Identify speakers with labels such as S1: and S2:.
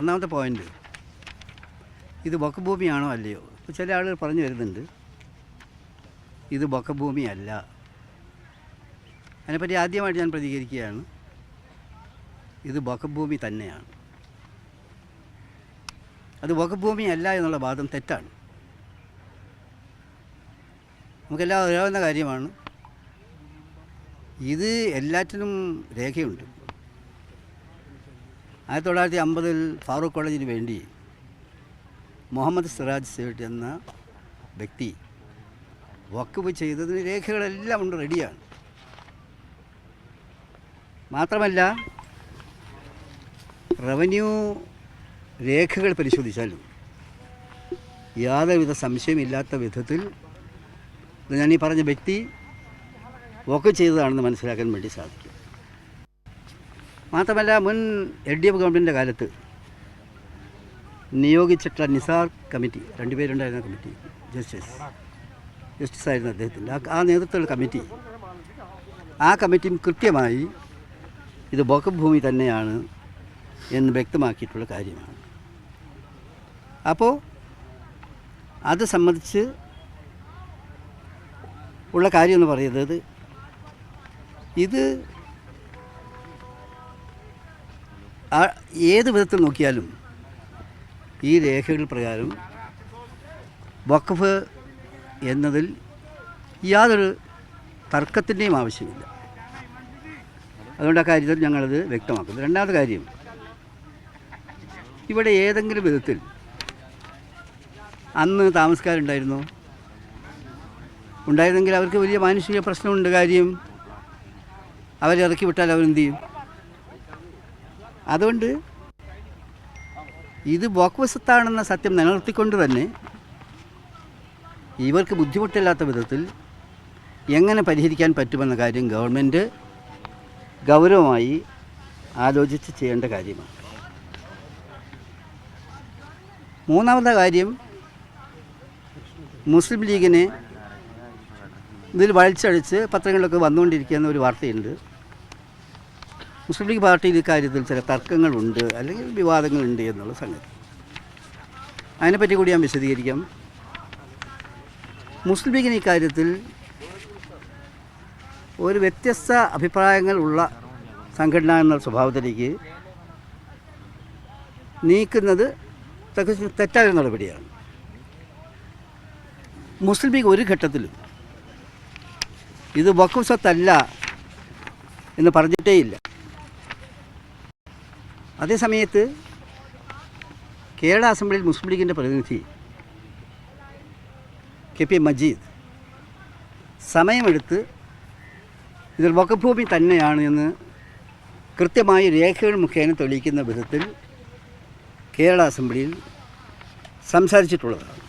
S1: ഒന്നാമത്തെ പോയിൻ്റ്, ഇത് വഖഫ് ഭൂമിയാണോ അല്ലയോ? ചില ആളുകൾ പറഞ്ഞു വരുന്നുണ്ട് ഇത് വഖഫ് ഭൂമിയല്ല. അതിനെപ്പറ്റി ആദ്യമായിട്ട് ഞാൻ പ്രതികരിക്കുകയാണ്. ഇത് വഖഫ് ഭൂമി തന്നെയാണ്. അത് വഖഫ് ഭൂമിയല്ല എന്നുള്ള വാദം തെറ്റാണ്. നമുക്കെല്ലാം അറിയാവുന്ന കാര്യമാണ്. ഇത് എല്ലാറ്റിനും രേഖയുണ്ട്. 1950 ഫാറൂഖ് കോളേജിന് വേണ്ടി മുഹമ്മദ് സിറാജ് സേഠ് എന്ന വ്യക്തി വഖഫ് ചെയ്തതിന് രേഖകളെല്ലാം ഉണ്ട്, റെഡിയാണ്. മാത്രമല്ല റവന്യൂ രേഖകൾ പരിശോധിച്ചാലും യാതൊരുവിധ സംശയമില്ലാത്ത വിധത്തിൽ ഞാൻ ഈ പറഞ്ഞ വ്യക്തി വഖഫ് ചെയ്തതാണെന്ന് മനസ്സിലാക്കാൻ വേണ്ടി സാധിക്കും. മാത്രമല്ല മുൻ LDF ഗവൺമെൻറ്റിൻ്റെ കാലത്ത് നിയോഗിച്ചിട്ടുള്ള നിസാർ കമ്മിറ്റി, 2 പേരുണ്ടായിരുന്ന കമ്മിറ്റി, ജസ്റ്റിസ് ആയിരുന്ന അദ്ദേഹത്തിൻ്റെ ആ നേതൃത്വമുള്ള കമ്മിറ്റി, ആ കമ്മിറ്റിയും കൃത്യമായി ഇത് വഖഫ് ഭൂമി തന്നെയാണ് എന്ന് വ്യക്തമാക്കിയിട്ടുള്ള കാര്യമാണ്. അപ്പോൾ അത് സംബന്ധിച്ച് ഉള്ള കാര്യം എന്ന് പറയുന്നത്, ഇത് ഏത് വിധത്തിൽ നോക്കിയാലും ഈ രേഖകൾ പ്രകാരം വഖഫ് എന്നതിൽ യാതൊരു തർക്കത്തിൻ്റെയും ആവശ്യമില്ല. അതുകൊണ്ട് ആ കാര്യത്തിൽ ഞങ്ങളത് വ്യക്തമാക്കുന്നു. രണ്ടാമത്തെ കാര്യം, ഇവിടെ ഏതെങ്കിലും വിധത്തിൽ അന്ന് താമസക്കാരുണ്ടായിരുന്നോ? ഉണ്ടായിരുന്നെങ്കിൽ അവർക്ക് വലിയ മാനുഷിക പ്രശ്നമുണ്ട്. കാര്യം അവരിറക്കി വിട്ടാൽ അവരെന്ത് ചെയ്യും? അതുകൊണ്ട് ഇത് വഖഫ് സ്വത്താണെന്ന സത്യം നിലനിർത്തിക്കൊണ്ട് തന്നെ ഇവർക്ക് ബുദ്ധിമുട്ടില്ലാത്ത വിധത്തിൽ എങ്ങനെ പരിഹരിക്കാൻ പറ്റുമെന്ന കാര്യം ഗവൺമെൻറ് ഗൗരവമായി ആലോചിച്ച് ചെയ്യേണ്ട കാര്യമാണ്. മൂന്നാമത്തെ കാര്യം, മുസ്ലിം ലീഗിനെ ഇതിൽ വലിച്ചടിച്ച് പത്രങ്ങളിലൊക്കെ വന്നുകൊണ്ടിരിക്കുന്ന ഒരു വാർത്തയുണ്ട്. മുസ്ലിം ലീഗ് പാർട്ടിയിൽ ഇക്കാര്യത്തിൽ ചില തർക്കങ്ങളുണ്ട്, അല്ലെങ്കിൽ വിവാദങ്ങളുണ്ട് എന്നുള്ള സംഗതി. അതിനെപ്പറ്റി കൂടി ഞാൻ വിശദീകരിക്കാം. മുസ്ലിം ലീഗിന് ഇക്കാര്യത്തിൽ ഒരു വ്യത്യസ്ത അഭിപ്രായങ്ങൾ ഉള്ള സംഘടന എന്ന സ്വഭാവത്തിലേക്ക് നീക്കുന്നത് തെറ്റായ നടപടിയാണ്. മുസ്ലിം ലീഗ് ഒരു ഘട്ടത്തിലും ഇത് വഖഫ് സ്വത്തല്ല എന്ന് പറഞ്ഞിട്ടേയില്ല. അതേസമയത്ത് കേരള അസംബ്ലിയിൽ മുസ്ലിം ലീഗിൻ്റെ പ്രതിനിധി KP മജീദ് സമയമെടുത്ത് ഇതിൽ വഖഫ് ഭൂമി തന്നെയാണ് എന്ന് കൃത്യമായി രേഖകൾ മുഖേന തെളിയിക്കുന്ന വിധത്തിൽ കേരള അസംബ്ലിയിൽ സംസാരിച്ചിട്ടുള്ളതാണ്.